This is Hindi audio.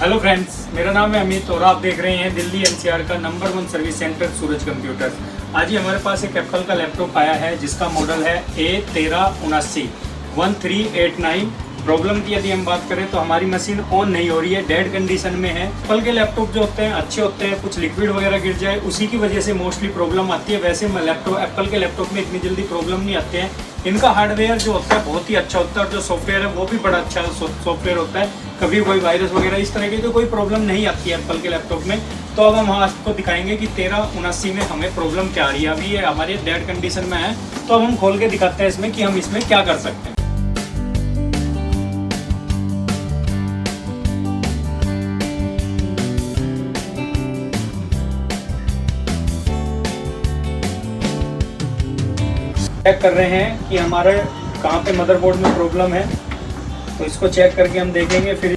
हेलो फ्रेंड्स, मेरा नाम है अमित और आप देख रहे हैं दिल्ली एनसीआर का नंबर 1 सर्विस सेंटर सूरज कंप्यूटर्स। आज ही हमारे पास एक एप्पल का लैपटॉप आया है जिसका मॉडल है A1379 प्रॉब्लम की यदि हम बात करें तो हमारी मशीन ऑन नहीं हो रही है, डेड कंडीशन में है। एप्पल के लैपटॉप जो होते हैं अच्छे होते हैं, कुछ लिक्विड वगैरह गिर जाए उसी की वजह से मोस्टली प्रॉब्लम आती है। वैसे लैपटॉप एप्पल के लैपटॉप में इतनी जल्दी प्रॉब्लम नहीं आते हैं। इनका हार्डवेयर जो होता है बहुत ही अच्छा होता है और जो सॉफ्टवेयर है वो भी बड़ा अच्छा सॉफ्टवेयर होता है। कभी कोई वायरस वगैरह इस तरह की तो कोई प्रॉब्लम नहीं आती है एप्पल के लैपटॉप में। तो अब हम आपको दिखाएंगे कि 1379 में हमें प्रॉब्लम क्या आ रही है। अभी ये हमारे डेड कंडीशन में है तो अब हम खोल के दिखाते हैं इसमें कि हम इसमें क्या कर सकते हैं। चेक कर रहे हैं कि हमारे कहाँ पे मदरबोर्ड में प्रॉब्लम है, तो इसको चेक करके हम देखेंगे। फिर